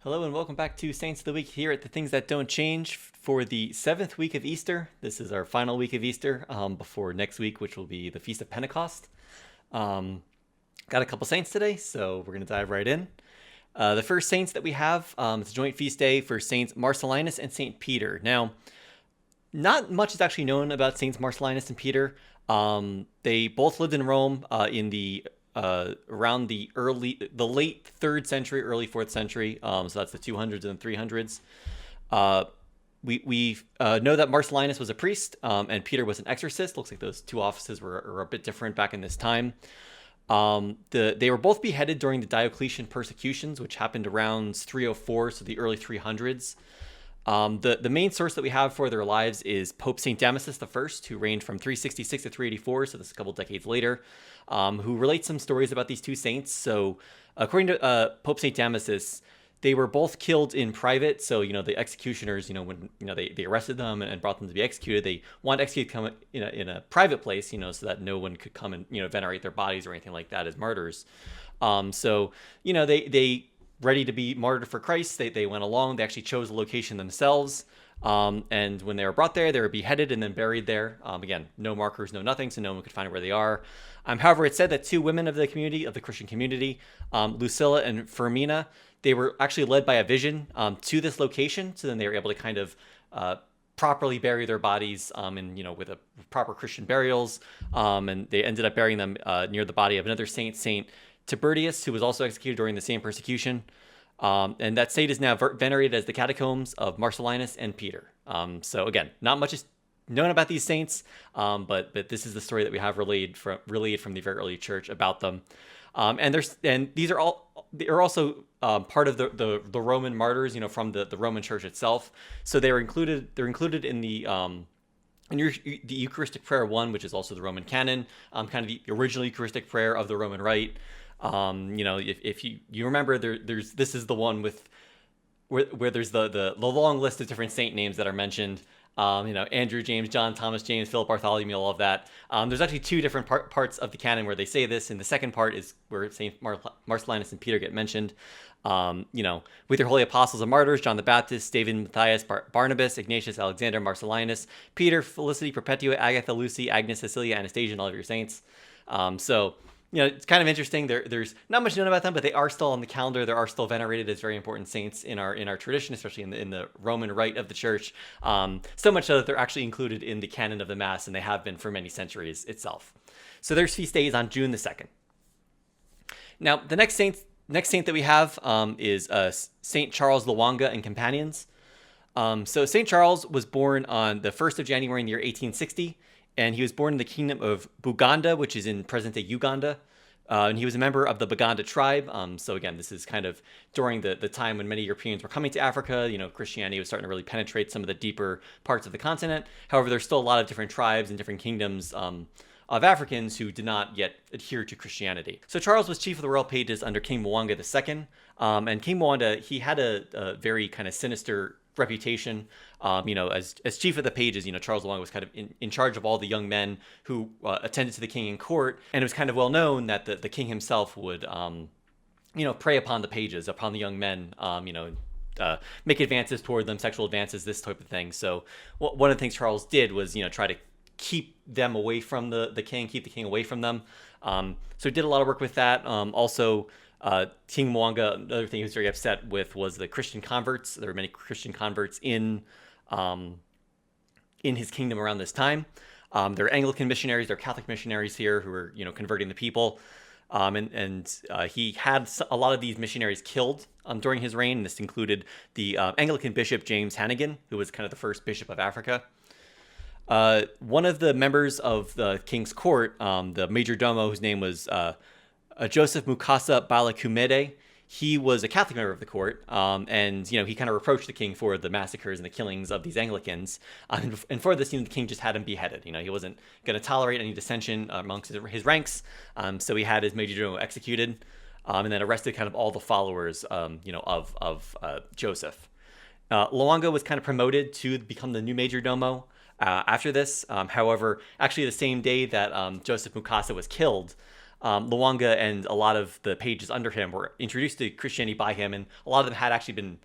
Hello and welcome back to Saints of the Week here at the Things That Don't Change for the 7th week of Easter. This is our final week of Easter before next week, which will be the Feast of Pentecost. Got a couple saints today, so we're going to dive right in. The first saints that we have, it's a joint feast day for Saints Marcellinus and Saint Peter. Now, not much is actually known about Saints Marcellinus and Peter. They both lived in Rome in the around the late 3rd century, early 4th century. So that's the 200s and 300s. We know that Marcellinus was a priest and Peter was an exorcist. Looks like those two offices were a bit different back in this time. They were both beheaded during the Diocletian persecutions, which happened around 304, so the early 300s. The main source that we have for their lives is Pope St. Damasus I, who reigned from 366 to 384, so this is a couple decades later, who relates some stories about these two saints. So according to Pope St. Damasus, they were both killed in private. So, the executioners, when, they arrested them and brought them to be executed, they wanted to execute them in a private place, so that no one could come and, venerate their bodies or anything like that as martyrs. They ready to be martyred for Christ. They went along. They actually chose a location themselves. And when they were brought there, they were beheaded and then buried there. Again, no markers, no nothing, so no one could find where they are. However, it's said that two women of the community, of the Christian community, Lucilla and Firmina, they were actually led by a vision to this location. So then they were able to kind of properly bury their bodies with a proper Christian burials. And they ended up burying them near the body of another saint, Saint Tiburtius, who was also executed during the same persecution. And that saint is now venerated as the catacombs of Marcellinus and Peter. So again, not much is known about these saints, but this is the story that we have relayed from the very early church about them. And these are also part of the Roman martyrs, from the Roman Church itself. So they're included in the the Eucharistic Prayer 1, which is also the Roman canon, kind of the original Eucharistic prayer of the Roman Rite. If you remember, this is the one with where there's the long list of different saint names that are mentioned. Andrew, James, John, Thomas, James, Philip, Bartholomew, all of that. There's actually two different parts of the canon where they say this, and the second part is where Saint Marcellinus and Peter get mentioned. With your holy apostles and martyrs, John the Baptist, David, Matthias, Barnabas, Ignatius, Alexander, Marcellinus, Peter, Felicity, Perpetua, Agatha, Lucy, Agnes, Cecilia, Anastasia, and all of your saints. It's kind of interesting. There's not much known about them, but they are still on the calendar. They are still venerated as very important saints in our tradition, especially in the Roman Rite of the Church. So much so that they're actually included in the canon of the Mass, and they have been for many centuries itself. So there's feast days on June the 2nd. Now, the next saint that we have is Saint Charles Lwanga and companions. So Saint Charles was born on the 1st of January in the year 1860. And he was born in the kingdom of Buganda, which is in present-day Uganda. And he was a member of the Baganda tribe. So again, this is kind of during the time when many Europeans were coming to Africa. Christianity was starting to really penetrate some of the deeper parts of the continent. However, there's still a lot of different tribes and different kingdoms of Africans who did not yet adhere to Christianity. So Charles was chief of the royal pages under King Lwanga II. And King Lwanga, he had a very kind of sinister reputation. As chief of the pages, Charles Lwanga was kind of in charge of all the young men who attended to the king in court, and it was kind of well known that the king himself would, prey upon the pages, upon the young men, make advances toward them, sexual advances, this type of thing. So one of the things Charles did was, try to keep them away from the king, keep the king away from them. So he did a lot of work with that. Also, King Lwanga, another thing he was very upset with was the Christian converts. There were many Christian converts in his kingdom around this time. There are Anglican missionaries, there are Catholic missionaries here who were, converting the people. He had a lot of these missionaries killed during his reign. This included the Anglican bishop James Hannigan, who was kind of the first bishop of Africa. One of the members of the king's court, the major domo, whose name was Joseph Mukasa Balakumede, he was a Catholic member of the court, and he kind of reproached the king for the massacres and the killings of these Anglicans, and for this, the king just had him beheaded. He wasn't going to tolerate any dissension amongst his ranks, so he had his major domo executed, and then arrested kind of all the followers, of Joseph. Lwanga was kind of promoted to become the new major domo after this. However, actually the same day that Joseph Mukasa was killed, Lwanga and a lot of the pages under him were introduced to Christianity by him, and a lot of them had actually been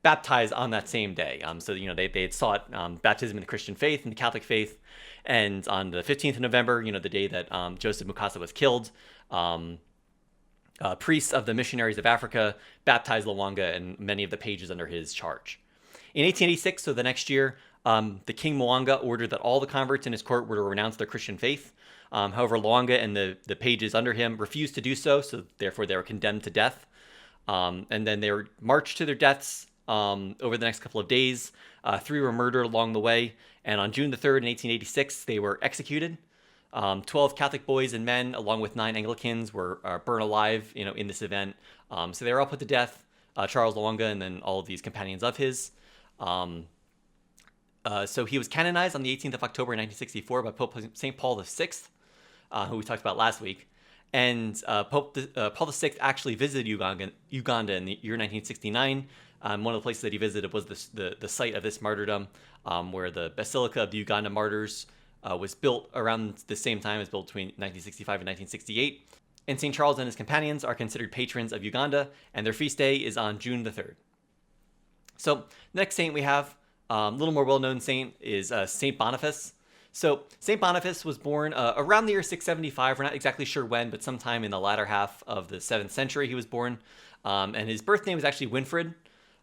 baptized on that same day. So they had sought baptism in the Christian faith and the Catholic faith, and on the 15th of November, the day that Joseph Mukasa was killed, priests of the missionaries of Africa baptized Lwanga and many of the pages under his charge. In 1886, so the next year, the King Mwanga ordered that all the converts in his court were to renounce their Christian faith. However, Lwanga and the pages under him refused to do so, so therefore they were condemned to death. And then they were marched to their deaths over the next couple of days. 3 were murdered along the way, and on June the 3rd in 1886, they were executed. 12 Catholic boys and men, along with 9 Anglicans, were burned alive, in this event. So they were all put to death. Charles Lwanga and then all of these companions of his. So he was canonized on the 18th of October 1964 by Pope St. Paul VI, who we talked about last week. And Paul VI actually visited Uganda in the year 1969. One of the places that he visited was the site of this martyrdom, where the Basilica of the Uganda Martyrs was built around the same time. It was built between 1965 and 1968. And St. Charles and his companions are considered patrons of Uganda, and their feast day is on June the 3rd. So the next saint we have, a little more well-known saint, is St. Boniface. So St. Boniface was born around the year 675. We're not exactly sure when, but sometime in the latter half of the 7th century he was born. And his birth name was actually Winfrid.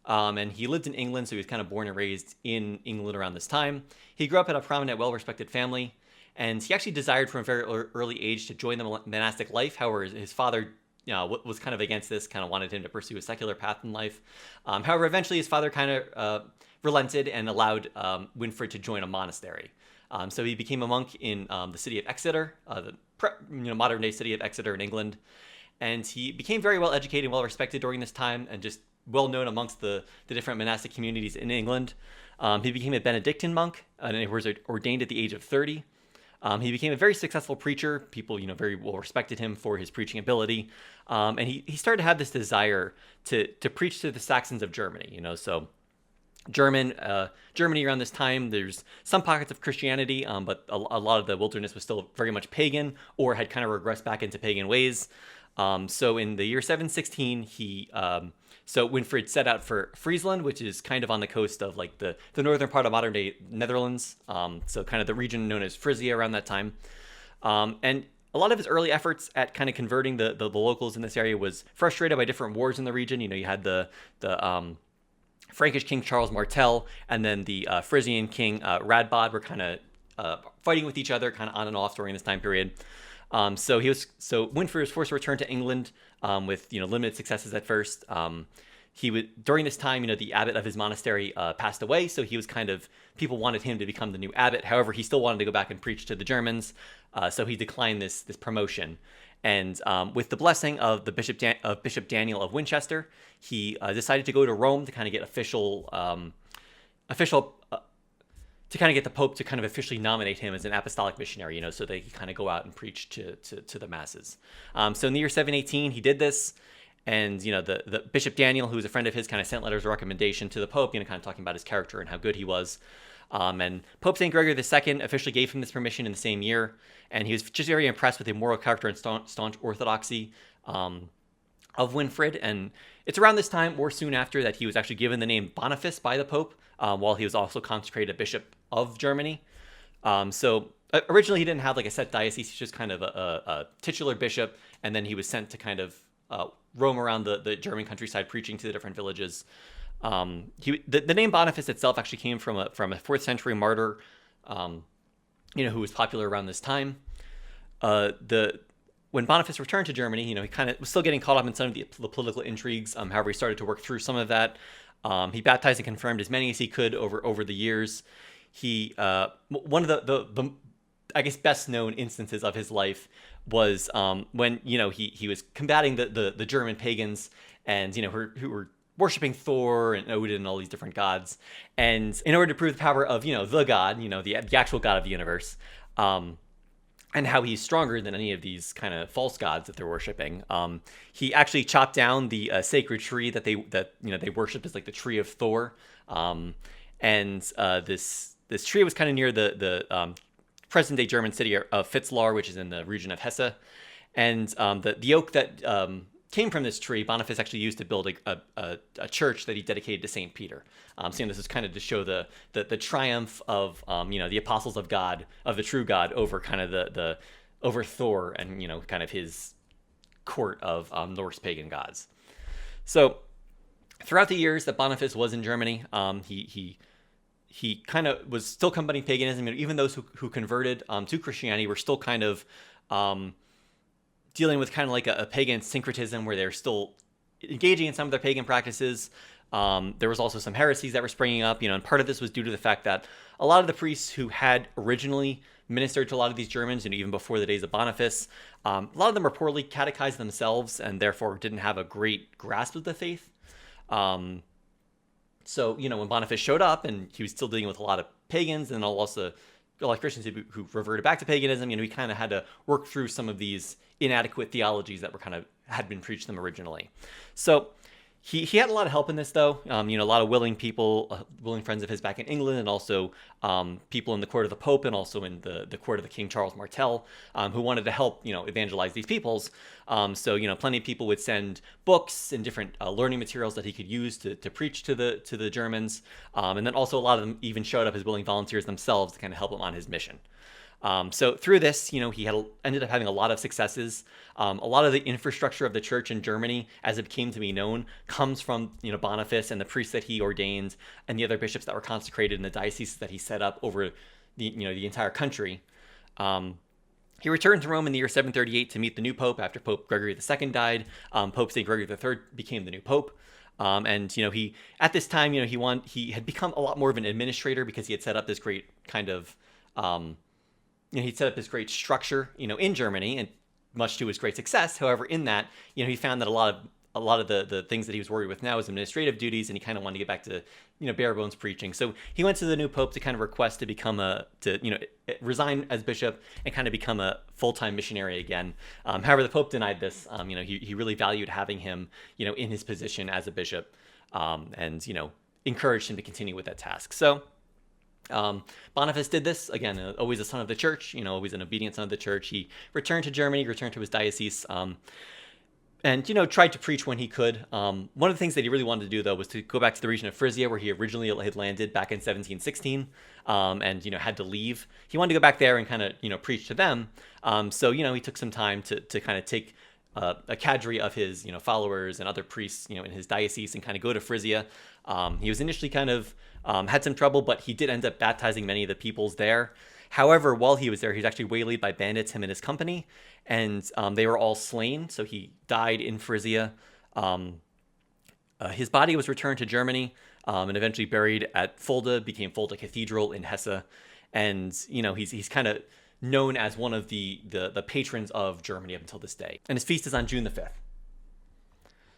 And he lived in England, so he was kind of born and raised in England around this time. He grew up in a prominent, well-respected family, and he actually desired from a very early age to join the monastic life. However, his father was kind of against this, kind of wanted him to pursue a secular path in life. However, eventually his father kind of relented and allowed Winfrid to join a monastery. So he became a monk in the city of Exeter, the modern-day city of Exeter in England. And he became very well educated and well respected during this time, and just well known amongst the different monastic communities in England. He became a Benedictine monk, and he was ordained at the age of 30. He became a very successful preacher. People, very well respected him for his preaching ability. And he started to have this desire to preach to the Saxons of Germany, so Germany around this time, there's some pockets of Christianity, but a lot of the wilderness was still very much pagan, or had kind of regressed back into pagan ways. So in the year 716, so Winfrid set out for Friesland, which is kind of on the coast of like the northern part of modern day Netherlands. So kind of the region known as Frisia around that time. And a lot of his early efforts at kind of converting the locals in this area was frustrated by different wars in the region. You had the Frankish king Charles Martel, and then the Frisian king Radbod were kind of fighting with each other, kind of on and off during this time period. So Winfrid was forced to return to England with limited successes at first. During this time, the abbot of his monastery passed away, so he was people wanted him to become the new abbot. However, he still wanted to go back and preach to the Germans, so he declined this promotion. And with the blessing of the Bishop Daniel of Winchester, he decided to go to Rome to kind of get to kind of get the Pope to kind of officially nominate him as an apostolic missionary, so that he could kind of go out and preach to the masses. So in the year 718, he did this, and the Bishop Daniel, who was a friend of his, kind of sent letters of recommendation to the Pope, kind of talking about his character and how good he was. And Pope St. Gregory II officially gave him this permission in the same year, and he was just very impressed with the moral character and staunch orthodoxy of Winfrid. And it's around this time, or soon after, that he was actually given the name Boniface by the Pope, while he was also consecrated Bishop of Germany. So originally he didn't have like a set diocese, he's just kind of a titular bishop, and then he was sent to kind of roam around the German countryside preaching to the different villages. The name Boniface itself actually came from a 4th century martyr, who was popular around this time. When Boniface returned to Germany, he kind of was still getting caught up in some of the political intrigues. However, he started to work through some of that. He baptized and confirmed as many as he could over the years. He one of the I guess best known instances of his life was when he was combating the German pagans, and who were worshiping Thor and Odin and all these different gods. And in order to prove the power of the god, the actual god of the universe, and how he's stronger than any of these kind of false gods that they're worshiping, he actually chopped down the sacred tree that they worshipped as like the tree of Thor. And this tree was kind of near the present-day German city of Fitzlar, which is in the region of Hesse. And the oak that came from this tree, Boniface actually used to build a church that he dedicated to Saint Peter. So this is kind of to show the triumph of the apostles of God, of the true God, over kind of the over Thor and kind of his court of Norse pagan gods. So throughout the years that Boniface was in Germany, he kind of was still combating paganism. Even those who converted to Christianity were still kind of dealing with kind of like a pagan syncretism where they're still engaging in some of their pagan practices. There was also some heresies that were springing up, and part of this was due to the fact that a lot of the priests who had originally ministered to a lot of these Germans, even before the days of Boniface, a lot of them were poorly catechized themselves and therefore didn't have a great grasp of the faith. So, when Boniface showed up and he was still dealing with a lot of pagans and also a lot of Christians who reverted back to paganism, he kind of had to work through some of these inadequate theologies that were had been preached to them originally. So he had a lot of help in this, though. A lot of willing people, willing friends of his back in England, and also people in the court of the Pope, and also in the court of the King Charles Martel, who wanted to help, evangelize these peoples. So plenty of people would send books and different learning materials that he could use to preach to the Germans, and then also a lot of them even showed up as willing volunteers themselves to kind of help him on his mission. So through this, he ended up having a lot of successes. A lot of the infrastructure of the church in Germany, as it came to be known, comes from Boniface and the priests that he ordained and the other bishops that were consecrated in the dioceses that he set up over the entire country. He returned to Rome in the year 738 to meet the new pope after Pope Gregory II died. Pope St. Gregory III became the new pope. And he at this time he had become a lot more of an administrator because he had set up this great kind of he'd set up this great structure, in Germany, and much to his great success. However, in that, he found that a lot of the things that he was worried with now was administrative duties, and he kind of wanted to get back to, bare bones preaching. So he went to the new pope to kind of request to resign as bishop and kind of become a full-time missionary again. However, the pope denied this. He really valued having him, in his position as a bishop, and encouraged him to continue with that task. So Boniface did this, again, always a son of the church, always an obedient son of the church. He returned to Germany, returned to his diocese, and, tried to preach when he could. One of the things that he really wanted to do, though, was to go back to the region of Frisia, where he originally had landed back in 1716, and, had to leave. He wanted to go back there and kind of, preach to them. So, he took some time to kind of take a cadre of his, followers and other priests, in his diocese and kind of go to Frisia. He was initially kind of had some trouble, but he did end up baptizing many of the peoples there. However, while he was there, he was actually waylaid by bandits, him and his company, and they were all slain. So he died in Frisia. His body was returned to Germany and eventually buried at Fulda, became Fulda Cathedral in Hesse. And, he's kind of known as one of the patrons of Germany up until this day. And his feast is on June the 5th.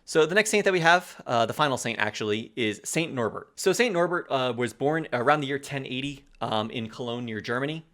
So the next saint that we have, the final saint actually, is Saint Norbert. So Saint Norbert was born around the year 1080 in Cologne near Germany.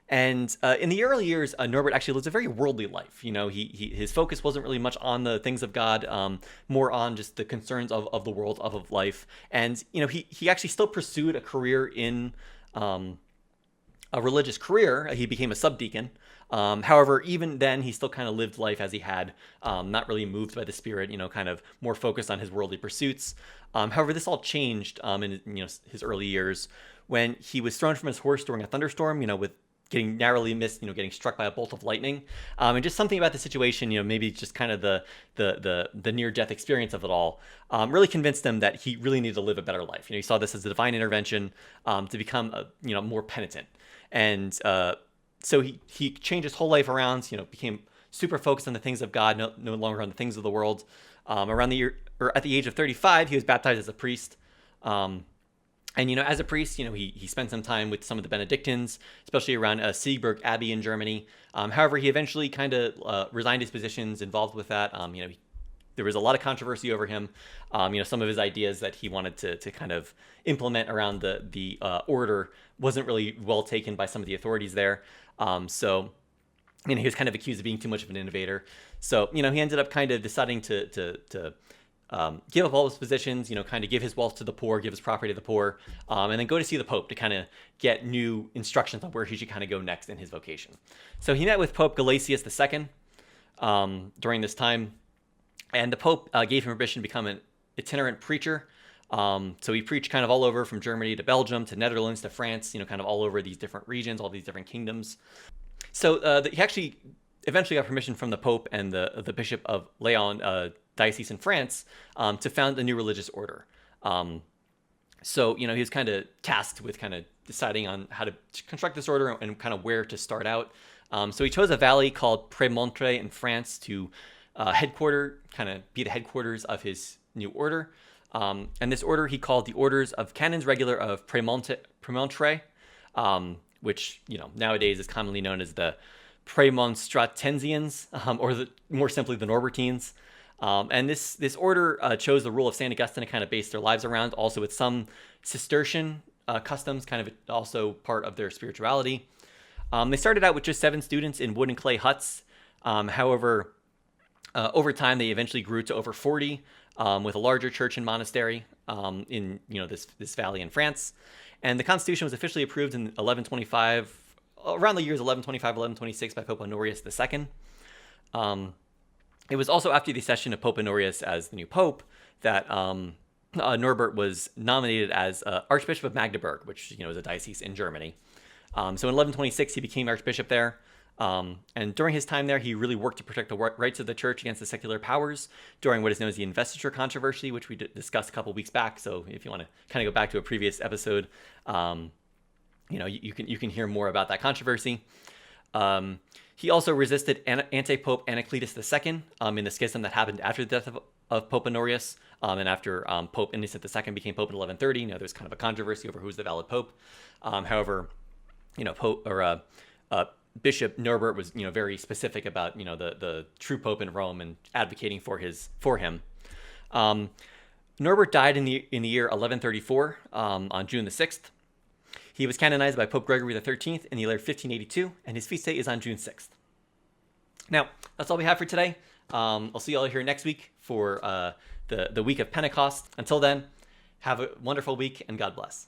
And in the early years, Norbert actually lived a very worldly life. His focus wasn't really much on the things of God, more on just the concerns of the world, of life. And, he actually still pursued a career in a religious career. He became a subdeacon. However, even then, he still kind of lived life as he had, not really moved by the Spirit, kind of more focused on his worldly pursuits. However, this all changed in his early years when he was thrown from his horse during a thunderstorm, with getting narrowly missed, getting struck by a bolt of lightning. And just something about the situation, maybe just kind of the near-death experience of it all, really convinced him that he really needed to live a better life. He saw this as a divine intervention to become, more penitent. And so he changed his whole life around, became super focused on the things of God, no longer on the things of the world. Around the year, or at the age of 35, he was baptized as a priest. And, as a priest, he spent some time with some of the Benedictines, especially around Siegburg Abbey in Germany. However, he eventually kind of resigned his positions involved with that. There was a lot of controversy over him. Some of his ideas that he wanted to kind of implement around the order wasn't really well taken by some of the authorities there. So he was kind of accused of being too much of an innovator. So, he ended up kind of deciding to give up all his positions, kind of give his wealth to the poor, give his property to the poor, and then go to see the Pope to kind of get new instructions on where he should kind of go next in his vocation. So he met with Pope Gelasius II. during this time. And the Pope gave him permission to become an itinerant preacher. So he preached kind of all over, from Germany to Belgium to Netherlands to France, kind of all over these different regions, all these different kingdoms. So he actually eventually got permission from the Pope and the Bishop of Lyon diocese in France to found a new religious order. So he was kind of tasked with kind of deciding on how to construct this order and kind of where to start out. So he chose a valley called Prémontré in France to be the headquarters of his new order. And this order he called the Orders of Canons Regular of Prémontré, which nowadays is commonly known as the Premonstratensians, or more simply the Norbertines. And this order chose the rule of St. Augustine to kind of base their lives around, also with some Cistercian customs, kind of also part of their spirituality. They started out with just 7 students in wood and clay huts. However, over time, they eventually grew to over 40, with a larger church and monastery in this valley in France. And the constitution was officially approved in 1125, around the years 1125, 1126 by Pope Honorius II. It was also after the accession of Pope Honorius as the new pope that Norbert was nominated as Archbishop of Magdeburg, which is a diocese in Germany. So in 1126, he became Archbishop there. And during his time there, he really worked to protect the rights of the church against the secular powers during what is known as the investiture controversy, which we discussed a couple weeks back. So if you want to kind of go back to a previous episode, you can hear more about that controversy. He also resisted anti-Pope Anacletus II in the schism that happened after the death of Pope Honorius, and after Pope Innocent II became Pope in 1130. There's kind of a controversy over who's the valid Pope. However, Bishop Norbert was very specific about the true Pope in Rome and advocating for him. Norbert died in the year 1134 on June the 6th. He was canonized by Pope Gregory XIII in the year 1582, and his feast day is on June 6th. Now, that's all we have for today. I'll see you all here next week for the week of Pentecost. Until then, have a wonderful week, and God bless.